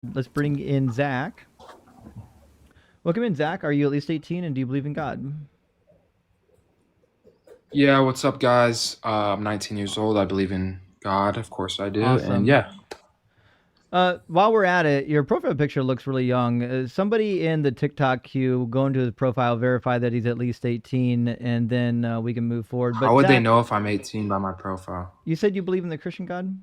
Let's bring in Zach. Welcome in, Zach. Are you at least 18 and do you believe in God? Yeah, what's up, guys? I'm 19 years old. I believe in God. Of course I do. And Awesome. yeah. While we're at it, your profile picture looks really young. Somebody in the TikTok queue go into his profile, verify that he's at least 18, and then we can move forward. How But would they Zach, know if I'm 18 by my profile? you said you believe in the Christian God?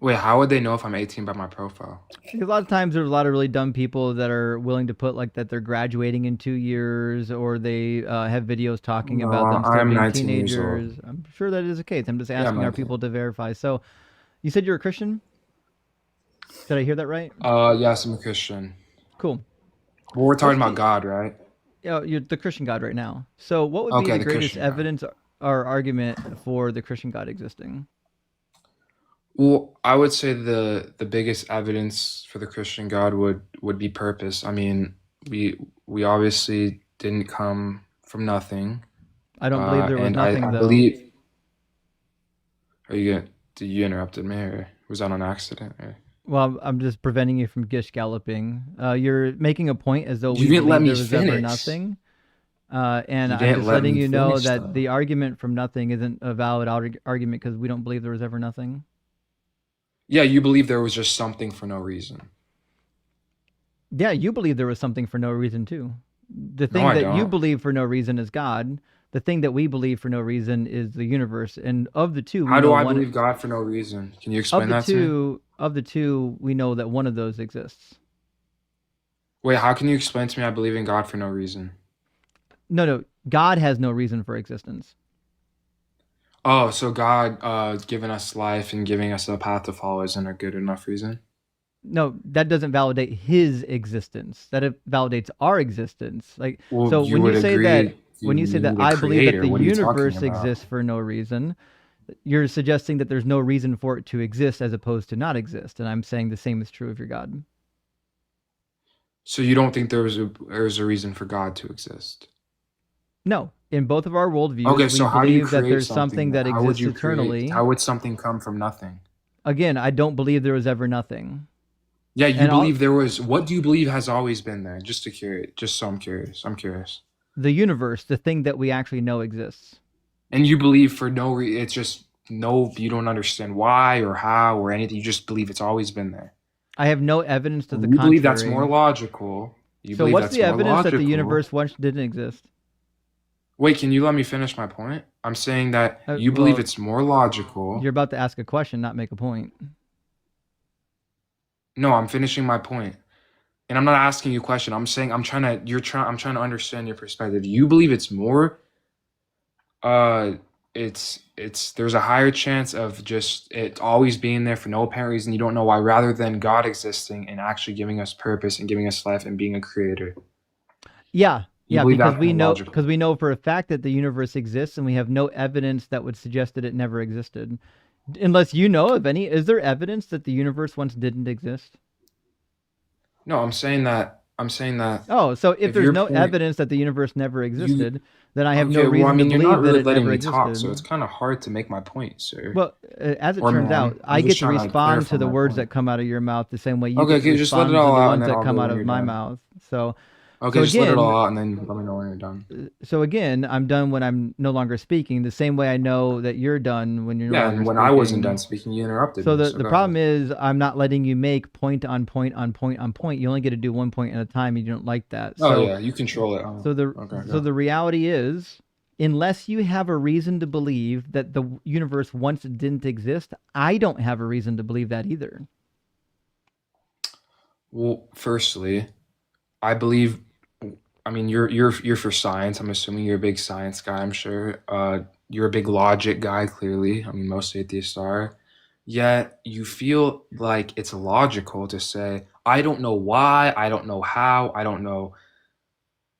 Wait, how would they know if I'm 18 by my profile? Because a lot of times there's a lot of really dumb people that are willing to put like that they're graduating in 2 years, or they have videos talking No, about them still I'm being 19 years old. teenagers. I'm sure that is the case. I'm just Yeah, I'm asking our 19. people to verify. So you said you're a Christian? Did I hear that right? Yes, I'm a Christian. Cool. Well, we're talking What's about the God, right? you're the Christian God right now? So what would be Okay, the the greatest Christian God. evidence or argument for the Christian God existing? Well, I would say the biggest evidence for the Christian God would be purpose. I mean, we obviously didn't come from nothing. I don't believe there was And I, nothing I though. believe. Are you gonna? Did you interrupted me, or was that on accident? Or? Well, I'm just preventing you from gish galloping. You're making a point as though You we didn't let believe me there was ever finish. nothing. And You I'm didn't just let letting me you know finish, that though. the argument from nothing isn't a valid argument because we don't believe there was ever nothing. Yeah, you believe there was just something for no reason. Yeah, you believe there was something for no reason too. The No, thing I that you don't. believe for no reason is God. The thing that we believe for no reason is the universe. And of the two, we How do know I one believe God for no reason? Can you of explain the that to me? two of the two, we know that one of those exists. Wait, how can you explain to me I believe in God for no reason? No, no, God has no reason for existence. Oh, so God giving us life and giving us a path to follow isn't a good enough reason? No, that doesn't validate his existence. That it validates our existence. Like Well, so you when would you say agree that you when you say that, need a I believe that creator. the What are you talking universe about? exists for no reason, you're suggesting that there's no reason for it to exist as opposed to not exist. And I'm saying the same is true of your God. So you don't think there was a reason for God to exist? No, in both of our Okay, worldviews, we so how do you believe that create there's something something then? that How would exists you create? eternally. How would something come from nothing? Again, I don't believe there was ever nothing. Yeah, you And all believe there was. What do you believe has always been there? Just to curious. Just so I'm curious. I'm curious. the universe, the thing that we actually know exists. And you believe for no reason. It's just no. You don't understand why or how or anything. You just believe it's always been there. I have no evidence to the And you believe that's more contrary. logical. You So believe what's that's the more evidence that the logical. universe once didn't exist? Wait, can you let me finish my point? I'm saying that you believe Well, it's more you're logical. about to ask a question, not make a point. No, I'm finishing my point. And I'm not asking you a question. I'm saying I'm trying to understand your perspective. You believe it's more uh it's there's a higher chance of just it always being there for no apparent reason. You don't know why, rather than God existing and actually giving us purpose and giving us life and being a creator. Yeah, You yeah, believe because that's we more know logical. because we know for a fact that the universe exists, and we have no evidence that would suggest that it never existed. Unless you know of any, is there evidence that the universe once didn't exist? No, I'm saying that Oh, so if if there's your no point evidence that the universe never you existed, then I have no okay, well, I reason to mean, you're not believe that really it letting never me talk, so existed. it's kind of hard to make my point, sir. Well, as it Or turns out, ma'am. I'm I just get to trying to respond clarify to the my words point. that come out of your mouth the same way you Okay, get to okay, just let it respond to all the out and ones then that I'll come go out when of you're my done. mouth. So, Okay, so just let it again, all out and then let me know when you're done. so again, I'm done when I'm no longer speaking. The same way I know that you're done when you're no Yeah, longer and when I wasn't done speaking. speaking, you interrupted So me, the so the go ahead. problem is I'm not letting you make point on point on point on point. You only get to do one point at a time. You don't like that. Oh So yeah, you control it. Oh, so the okay, so go. the reality is, unless you have a reason to believe that the universe once didn't exist, I don't have a reason to believe that either. Well, firstly, I believe. I mean, you're for science. I'm assuming you're a big science guy. I'm sure. You're a big logic guy. Clearly, I mean, most atheists are. Yet you feel like it's logical to say, I don't know why, I don't know how, I don't know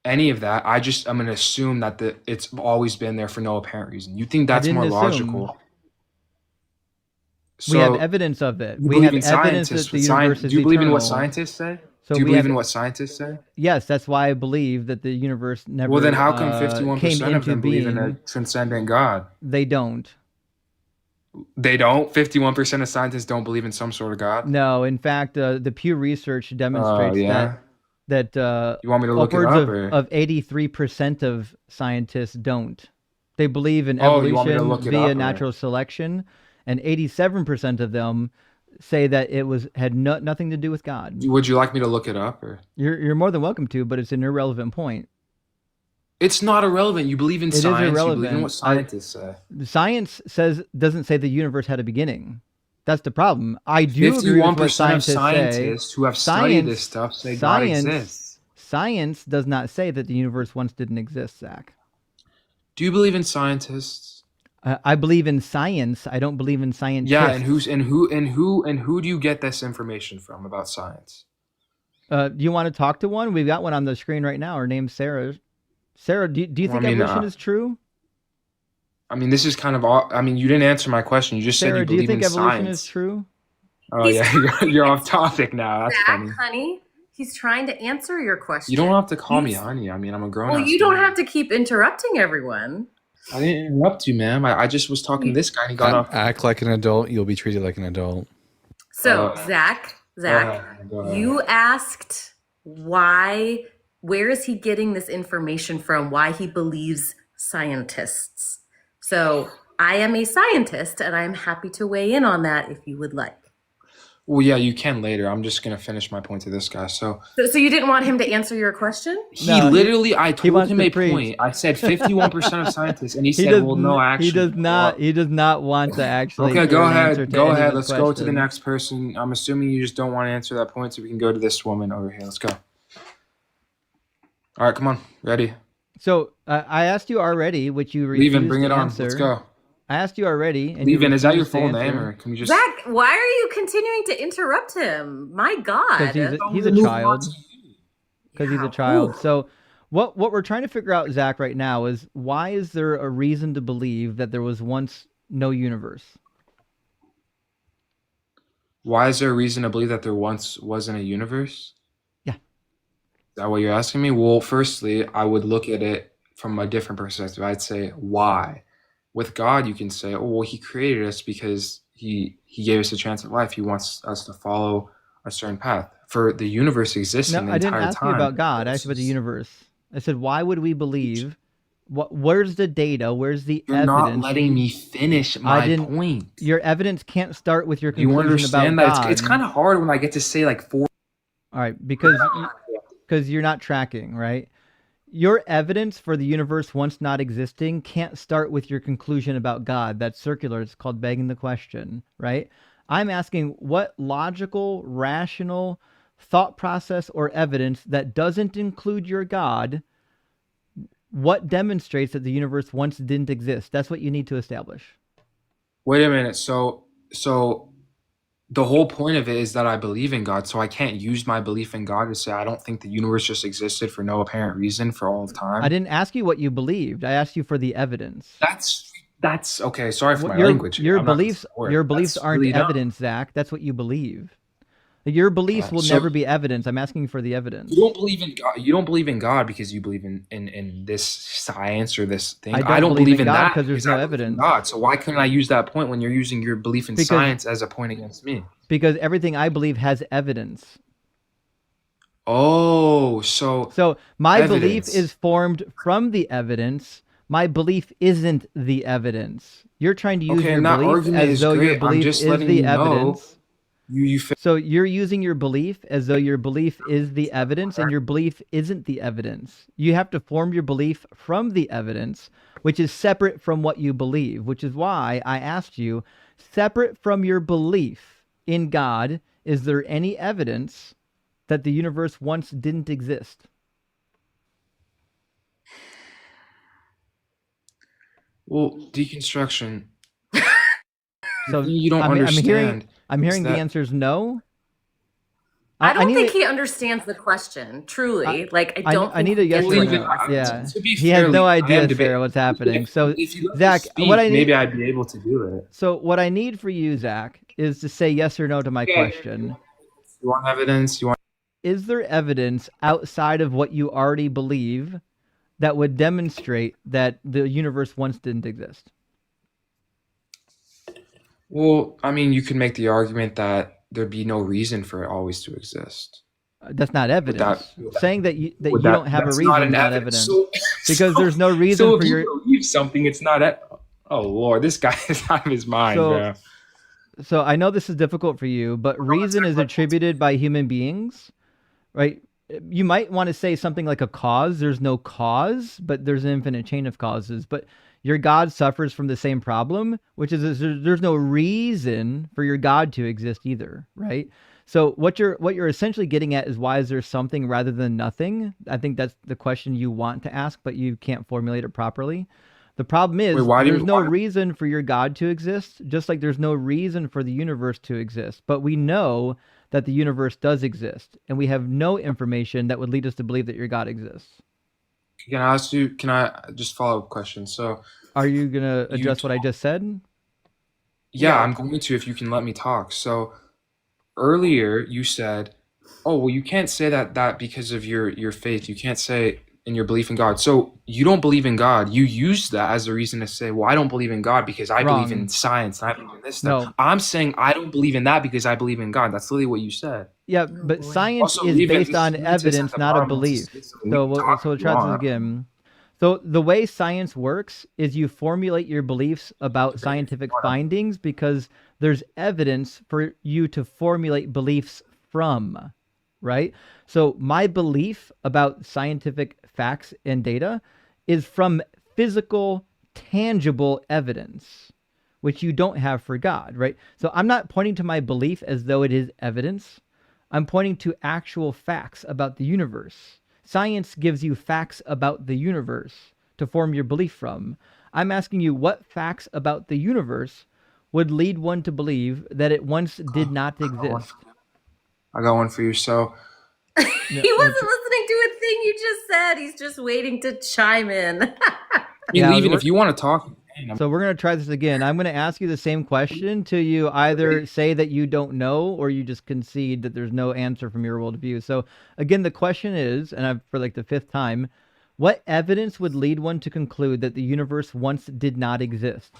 any of that. I'm gonna assume that it's always been there for no apparent reason. You think I that's didn't more assume. logical? We have So evidence of it. you We believe have in evidence scientists? that the But universe do is you believe in what eternal. scientists say? So Do you we believe have in what scientists say? yes, that's why I believe that the universe Well, then never how come came 51% of into them believe in a being. transcendent God? They don't. They don't. 51% of scientists don't believe in some sort of God. No, in fact, the Pew Research demonstrates that Yeah. that You want me to look it upwards up or? of 83% of scientists don't. They believe in Oh, you want me to evolution look it via up or? natural selection, and 87% of them say that it had nothing to do with God. Would you like me to look it up or? You're more than welcome to, but it's an irrelevant point. It's not irrelevant. You believe in It is science. You believe in what irrelevant. scientists say. Science doesn't say the universe had a beginning. That's the problem. I do agree with what 51% of scientists say. scientists who have studied this Science, stuff say God science, exists. science does not say that the universe once didn't exist, Zach. Do you believe in scientists? I believe in science. I don't believe in Yeah, and scientists. who do you get this information from about science? Do you want to talk to one? We've got one on the screen right now. Her name's Sarah. Sarah, do you Well, think evolution is true? I mean, this is kind of all. I mean, you didn't answer my question. You just said Sarah, you do you believe think in evolution is science. true? Oh He's yeah, trying you're to off answer topic now. That's Zach, funny. honey. He's trying to answer your You don't question. have to call me He's honey. I mean, I'm a grown well, ass you don't man. have to keep interrupting everyone. I didn't interrupt you, ma'am. I just was talking to You- this guy and he got off. Act like an adult, you'll be treated like an adult. So, Zach, Go ahead, go ahead. you asked where is he getting this information from? Why he believes scientists. So, I am a scientist and I'm happy to weigh in on that if you would like. Well, yeah, you can later. I'm just gonna finish my point to this guy. So So you didn't want him to answer your question? No, I told wants him to a preach. point. I said 51% of scientists, and he He said, does. "Well, no, actually." He does not want to actually. Okay, hear go an answer ahead. to Go any of ahead. his Let's go to the questions. next person. I'm assuming you just don't want to answer that point, so we can go to this woman over here. Let's go. All right, come on. Ready? So I asked you already, which you refused Leaving. Bring to it on. answer. Let's go. I asked you already, and Leaving. you Is that your refused to full name, answer. or can we just? Zach, why are you continuing to interrupt him? My God. Because he's a Move on child. to you. Because he's Yeah. a child. Ooh. So what we're trying to figure out, Zach, right now is why is there a reason to believe that there was once no universe? Why is there a reason to believe that there once wasn't a universe? Yeah. Is that what you're asking me? Well, firstly, I would look at it from a different perspective. I'd say, why? With God, you can say, oh, well, he created us because he gave us a chance at life. He wants us to follow a certain path. For the universe existing No, the I didn't entire ask you time. about God. I asked you about the universe. I said, why would we believe? Where's the data? Where's the You're evidence? not letting me finish my point. Your evidence can't start with your You conclusion understand about that? God. It's kind of hard when I get to say like four. All right, because you're not tracking, right? Your evidence for the universe once not existing can't start with your conclusion about God. That's circular. It's called begging the question, right? I'm asking what logical, rational thought process or evidence that doesn't include your God, what demonstrates that the universe once didn't exist? That's what you need to establish. Wait a minute. So the whole point of it is that I believe in God, so I can't use my belief in God to say I don't think the universe just existed for no apparent reason for all of time. I didn't ask you what you believed. I asked you for the evidence. That's okay. Sorry for my Your language. your I'm not gonna beliefs say a word. your beliefs That's aren't really dumb. evidence, Zach. That's what you believe. Your beliefs will So never be evidence. I'm asking you for the evidence. you don't believe in God. You don't believe in God because you believe in this science or this thing. I don't believe believe in in God that because there's because no I believe in evidence. God. So why couldn't I use that point when you're using your belief in Because- science as a point against me? Because everything I believe has evidence. Oh, So my belief evidence. is formed from the evidence. My belief isn't the evidence. You're trying to use Okay, your and that belief argument as is though your great. I'm belief just is letting the you know evidence. you So you're using your belief as though your belief is the evidence, and your belief isn't the evidence. You have to form your belief from the evidence, which is separate from what you believe, which is why I asked you, separate from your belief in God, is there any evidence that the universe once didn't exist? Well, deconstruction. So You don't I'm understand. I'm hearing the that- answer is no. I don't need think a- he understands the question, truly. I don't I need think a he yes gets or what no. you're asking. Yeah. To be He has fairly, no I am idea, debating. Sarah, what's happening. So, if you let me Zach, speak, what I need, maybe I'd be able to do it. so what I need for you, Zach, is to say yes or no to my question. You want evidence? You want? Is there evidence outside of what you already believe that would demonstrate that the universe once didn't exist? Well, I mean, you could make the argument that there'd be no reason for it always to exist. That's not Would that evidence. would that Saying that would you don't that have a that's not reason an is not evidence. evidence So because so there's no reason so for if you your. believe something, it's not oh Lord, this guy is out of his mind, So bro. so I know this is difficult for you, but We're going reason is to attributed by human beings, right? You might want to say something like a cause. There's no cause, but there's an infinite chain of causes. But your God suffers from the same problem, which is there's no reason for your God to exist either, right? So what you're essentially getting at is why is there something rather than nothing? I think that's the question you want to ask, but you can't formulate it properly. The problem Wait, is why do there's you no why reason for your God to exist, just like there's no reason for the universe to exist. But we know that the universe does exist, and we have no information that would lead us to believe that your God exists. can I just follow up question? So Are you going to you address what I talk, just said? yeah, I'm going to if you can let me talk. So earlier you said, "Oh, well, you can't say that because of your faith. You can't say in your belief in God." So you don't believe in God. You use that as a reason to say, "Well, I don't believe in God because I believe in Wrong. science and I believe in this stuff." No. I'm saying I don't believe in that because I believe in God. That's literally what you said. Yeah, Oh but boy. science Also, is leaving based the on scientists at evidence, the not a bottom of the belief. system. We So can talk we'll if you try this want. again. So the way science works is you formulate your beliefs about Debate if you scientific want. findings because there's evidence for you to formulate beliefs from, right? So my belief about scientific facts and data is from physical, tangible evidence, which you don't have for God, right? So I'm not pointing to my belief as though it is evidence. I'm pointing to actual facts about the universe. Science gives you facts about the universe to form your belief from. I'm asking you what facts about the universe would lead one to believe that it once did not I got one. exist. I got one for you. So, No, He well, wasn't listening to a thing you just said. He's just waiting to chime in. I mean, yeah, even if you want to talk, man, so we're going to try this again. I'm going to ask you the same question till you either say that you don't know or you just concede that there's no answer from your worldview. So again, the question is, and I've for like the fifth time, what evidence would lead one to conclude that the universe once did not exist?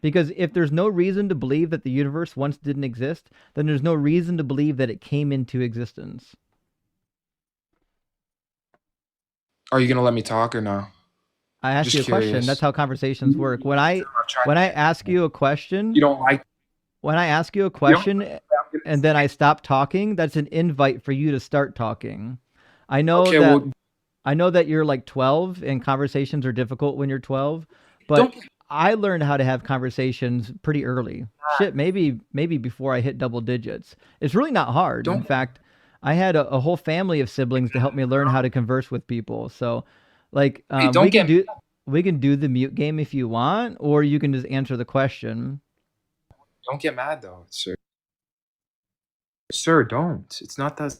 Because if there's no reason to believe that the universe once didn't exist, then there's no reason to believe that it came into existence. are you gonna let me talk or no? I asked Just you a question. That's curious. how conversations You, work. you I've tried When to I get ask you a question, you don't like when I ask you a you don't question and then I stop talking, that's an invite for you to start talking. I know okay. that Well, I know that you're like 12 and conversations are difficult when you're 12, don't but I learned how to have conversations pretty early. Shit, maybe before I hit double digits. It's really not hard. In don't fact, I had a whole family of siblings to help me learn how to converse with people. So, like, hey, we don't can get do the mute game if you want, or you can just answer the question. don't get mad though, sir. Sir, don't. It's not that.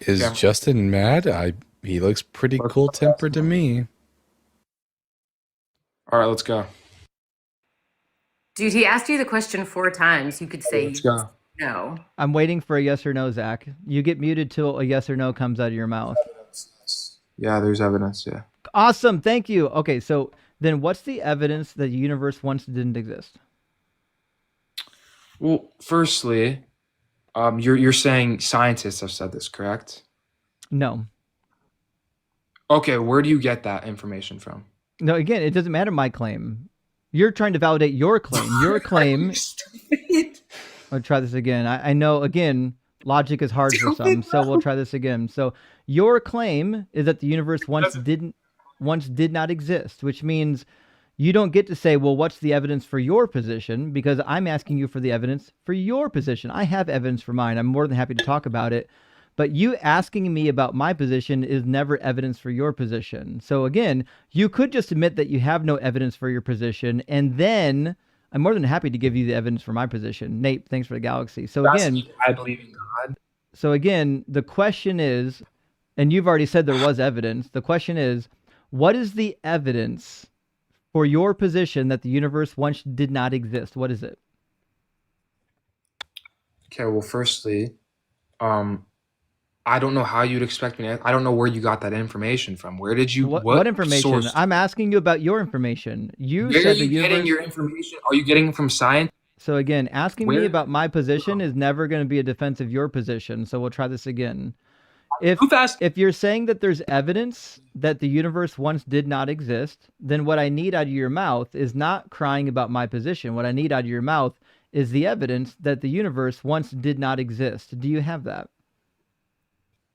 Is Okay, Justin mad? He looks pretty cool tempered to me. all right, let's go. Dude, he asked you the question 4 times. You could Let's say go. no. I'm waiting for a yes or no, Zach. You get muted till a yes or no comes out of your mouth. Yeah, there's evidence. Yeah. Awesome. Thank you. Okay, so then what's the evidence that the universe once didn't exist? Well, firstly, you're saying scientists have said this, correct? No. Okay, where do you get that information from? No, again, it doesn't matter my claim. You're trying to validate your claim. Your Are claim, you stupid? I'll try this again. I know, again, logic is hard for some, Stupid, so we'll bro. try this again. So your claim is that the universe Doesn't- once did not exist, which means you don't get to say, well, what's the evidence for your position? Because I'm asking you for the evidence for your position. I have evidence for mine. I'm more than happy to talk about it. But you asking me about my position is never evidence for your position. So again, you could just admit that you have no evidence for your position, and then I'm more than happy to give you the evidence for my position. Nate, thanks for the galaxy. So That's again, I believe in God. the question is, and you've already said there was evidence. The question is, what is the evidence for your position that the universe once did not exist? What is it? Okay, well, firstly, um, I don't know how you'd expect me to. I don't know where you got that information from. Where did you? What information? Source? I'm asking you about your information. You Where are said you the universe. getting your information? Are you getting it from science? So again, asking me about my position is never going to be a defense of your position. So we'll try this again. If you're saying that there's evidence that the universe once did not exist, then what I need out of your mouth is not crying about my position. What I need out of your mouth is the evidence that the universe once did not exist. Do you have that?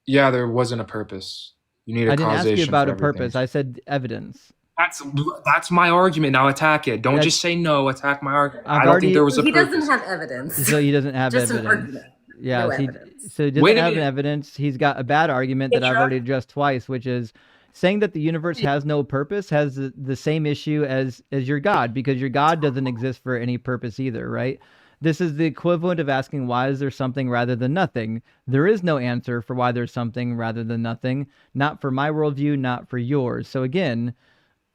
Yeah, there wasn't a purpose. You need a causation. I didn't ask you about for a purpose. everything. I said evidence. That's my argument. Now attack it. Don't just say no. Attack my argument. I don't think there was a purpose. He doesn't have evidence. So he doesn't have just evidence. An argument. Yeah, no evidence. So he doesn't have an evidence. He's got a bad argument that I've already addressed twice, which is saying that the universe has no purpose has the same issue as your God, because your God doesn't exist for any purpose either, right? This is the equivalent of asking why is there something rather than nothing. There is no answer for why there's something rather than nothing, not for my worldview, not for yours. So again,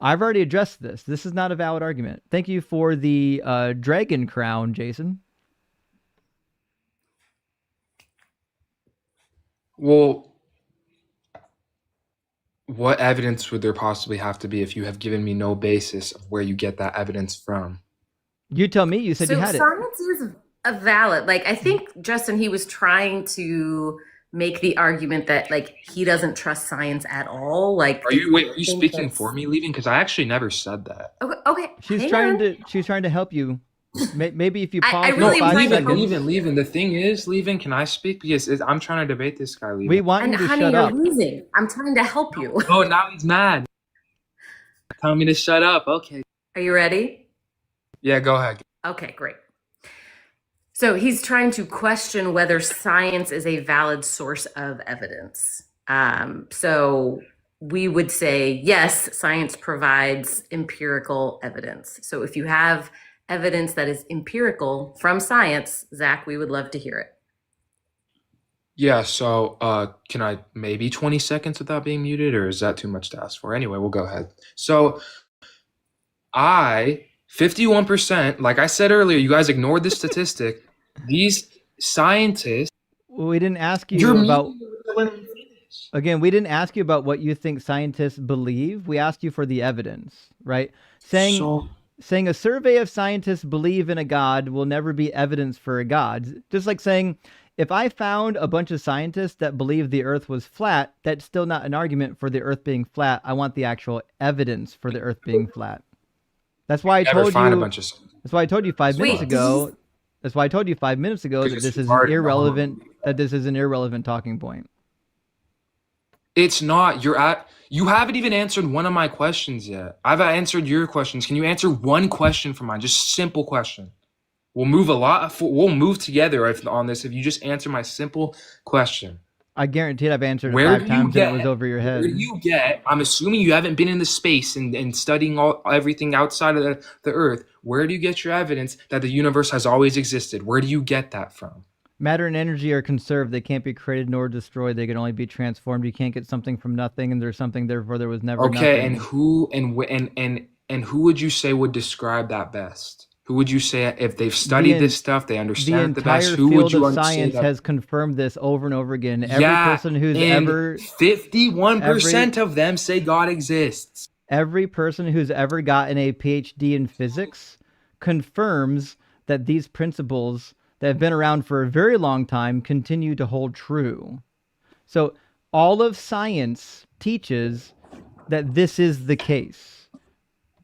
I've already addressed this. This is not a valid argument. Thank you for the dragon crown, Jason. Well, what evidence would there possibly have to be if you have given me no basis of where you get that evidence from? You tell me. You said you had it. Science is a valid. Like, I think, Justin, he was trying to make the argument that, like, he doesn't trust science at all. Like, are you speaking for me, Leaving? Because I actually never said that. Okay. She's trying to help you. Maybe if you pause. I really for 5 seconds. Leaving. The thing is, Leaving, can I speak? Because I'm trying to debate this guy, Leaving. We want you to honey, shut up. You're losing. I'm trying to help you. Oh, now he's mad. Tell me to shut up. Okay. Are you ready? Yeah, go ahead. Okay, great. So he's trying to question whether science is a valid source of evidence. So we would say, yes, science provides empirical evidence. So if you have evidence that is empirical from science, Zach, we would love to hear it. Yeah, so can I maybe 20 seconds without being muted, or is that too much to ask for? Anyway, we'll go ahead. So 51%, like I said earlier, you guys ignored the statistic. These scientists. We didn't ask you about. Again, we didn't ask you about what you think scientists believe. We asked you for the evidence, right? Saying a survey of scientists believe in a God will never be evidence for a God. Just like saying, if I found a bunch of scientists that believe the earth was flat, that's still not an argument for the earth being flat. I want the actual evidence for the earth being flat. That's why I told you. That's why I told you 5 minutes ago. That's why I told you 5 minutes ago that this is irrelevant. That this is an irrelevant talking point. It's not. You haven't even answered one of my questions yet. I've answered your questions. Can you answer one question for mine? Just simple question. We'll move together on this if you just answer my simple question. I guarantee I've answered it 5 times and it was over your head. Where do you get? I'm assuming you haven't been in the space and studying everything outside of the Earth. Where do you get your evidence that the universe has always existed? Where do you get that from? Matter and energy are conserved. They can't be created nor destroyed. They can only be transformed. You can't get something from nothing, and there's something therefore there was never nothing. Okay, and who would you say would describe that best? Who would you say, if they've studied this stuff, they understand it the best? Who would you say? The entire field of science has confirmed this over and over again. Every person who's ever 51% of them say God exists. Every person who's ever gotten a PhD in physics confirms that these principles that have been around for a very long time continue to hold true. So all of science teaches that this is the case.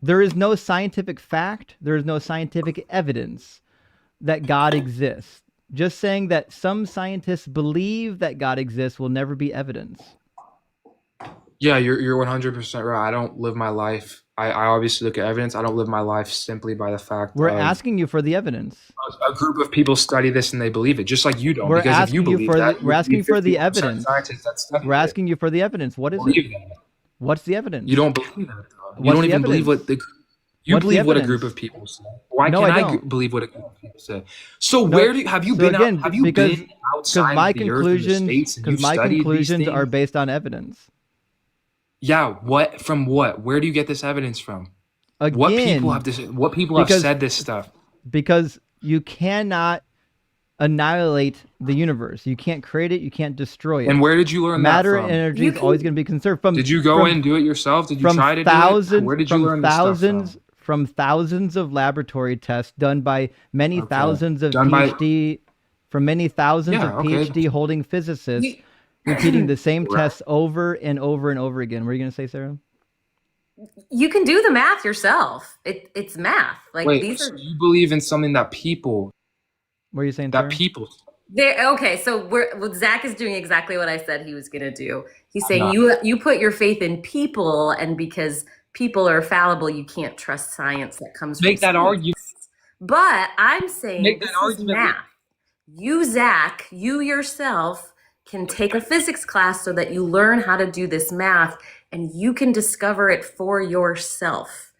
There is no scientific fact, there is no scientific evidence that God exists. Just saying that some scientists believe that God exists will never be evidence. Yeah, you're 100% right. I don't live my life. I obviously look at evidence. I don't live my life simply by the fact We're asking you for the evidence. A group of people study this and they believe it, just like you don't. We're asking you for the evidence. We're asking you for the evidence. What is it? What's the evidence? You don't believe that, though. You don't even believe what you believe what a group of people say. Why can't I believe what a group of people say? So where have you been outside my of the earth and the states and because my conclusions are based on evidence. Yeah, from what? Where do you get this evidence from? Again, what people have said this stuff? Because you cannot annihilate the universe. You can't create it. You can't destroy it. And where did you learn Matter that and from? energy is always going to be conserved. Did you go and do it yourself? Did you try to do it? Where did you learn this stuff from? From thousands of laboratory tests done by many thousands of Done by- PhD, from many thousands Yeah, of okay. PhD holding physicists, repeating the same tests over and over and over again. What are you going to say, Sarah? You can do the math yourself. It's math. Like Wait, these so are you believe in something that people, What are you saying, Sarah? okay, so Zach is doing exactly what I said he was gonna do. He's saying you put your faith in people, and because people are fallible, you can't trust science that comes from Make that argument. But I'm saying Make this that is argument. math. You, Zach, you yourself can take a physics class so that you learn how to do this math, and you can discover it for yourself.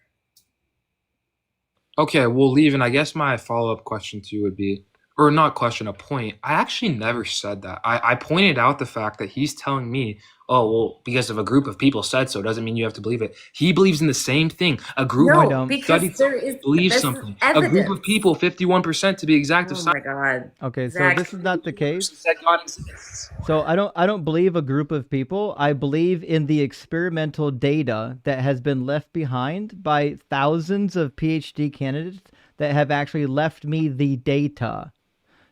Okay, we'll leave. And I guess my follow-up question to you would be, or not question, a point. I actually never said that. I pointed out the fact that he's telling me, oh, well, because if a group of people said so, doesn't mean you have to believe it. He believes in the same thing. A group No, because there is believes something. A group of people, 51% to be exact. Oh my God. Okay, Zach, so this is not the case. Said God exists. So I don't believe a group of people. I believe in the experimental data that has been left behind by thousands of PhD candidates that have actually left me the data.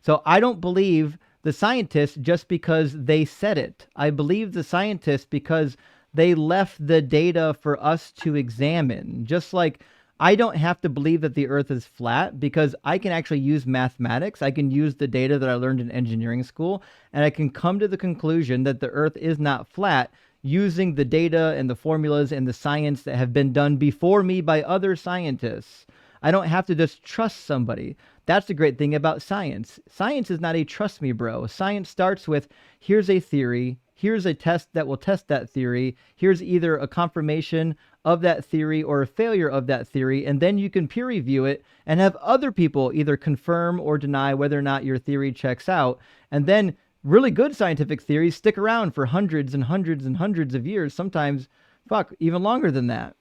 So I don't believe the scientists just because they said it. I believe the scientists because they left the data for us to examine. Just like I don't have to believe that the earth is flat because I can actually use mathematics. I can use the data that I learned in engineering school, and I can come to the conclusion that the earth is not flat using the data and the formulas and the science that have been done before me by other scientists. I don't have to just trust somebody. That's the great thing about science. Science is not a trust me, bro. Science starts with, here's a theory, here's a test that will test that theory, here's either a confirmation of that theory or a failure of that theory, and then you can peer review it and have other people either confirm or deny whether or not your theory checks out. And then really good scientific theories stick around for hundreds and hundreds and hundreds of years, sometimes, even longer than that.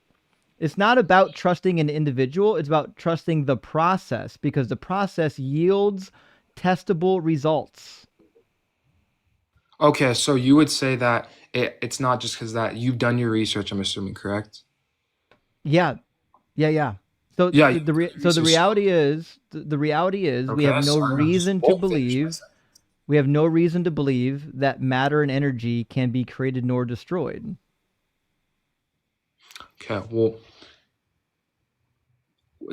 It's not about trusting an individual. It's about trusting the process because the process yields testable results. Okay, so you would say that it's not just because that you've done your research, I'm assuming, correct? Yeah. So Yeah, the reality is we have no reason to believe that matter and energy can be created nor destroyed. Okay, well,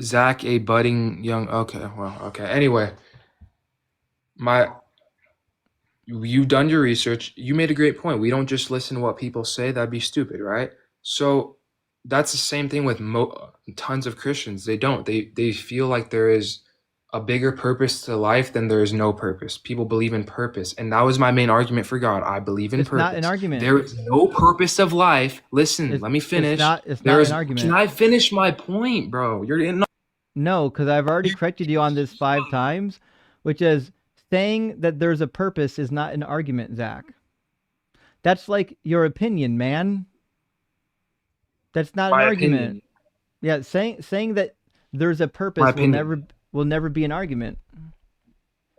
Zach, a budding young. Okay. Anyway, you've done your research. You made a great point. We don't just listen to what people say. That'd be stupid, right? So that's the same thing with tons of Christians. They don't. They feel like there is a bigger purpose to life than there is no purpose. People believe in purpose, and that was my main argument for God. I believe in purpose. It's not an argument. There is no purpose of life. Listen, let me finish. It's not an argument. Can I finish my point, bro? No, because I've already corrected you on this 5 times, which is saying that there's a purpose is not an argument, Zach. That's like your opinion, man. That's not an argument. Yeah, saying that there's a purpose will never be an argument.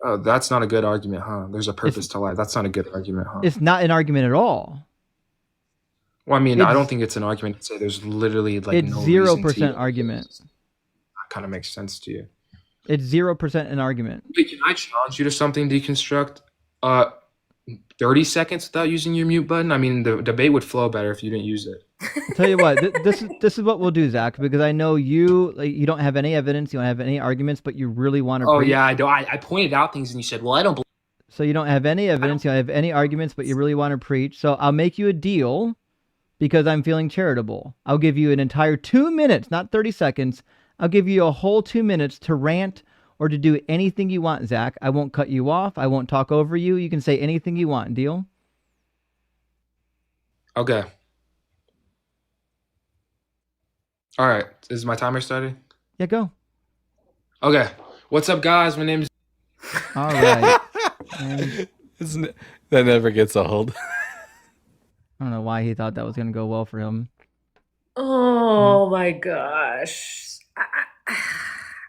Oh, that's not a good argument, huh? There's a purpose to life. That's not a good argument, huh? It's not an argument at all. Well, I mean, I don't think it's an argument to say there's literally like it's no 0% argument. That kind of makes sense to you. It's 0% an argument. Wait, can I challenge you to something, Deconstruct? 30 seconds without using your mute button? I mean, the debate would flow better if you didn't use it. I'll tell you what, this is what we'll do, Zach, because I know you don't have any evidence, you don't have any arguments, but you really want to. Oh yeah, I do. I pointed out things and you said, "Well, I don't believe." So you don't have any evidence, you don't have any arguments, but you really want to preach. So I'll make you a deal because I'm feeling charitable. I'll give you an entire 2 minutes, not 30 seconds. I'll give you a whole 2 minutes to rant or to do anything you want, Zach. I won't cut you off. I won't talk over you. You can say anything you want. Deal? Okay. All right. Is my timer starting? Yeah, go. Okay. What's up, guys? My name's... All right. That never gets old. I don't know why he thought that was going to go well for him. Oh my gosh.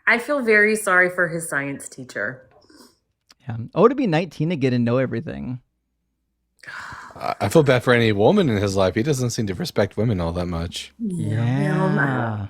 I feel very sorry for his science teacher. Yeah. Oh, to be 19 again and know everything. I feel bad for any woman in his life. He doesn't seem to respect women all that much. Yeah, well, Yeah.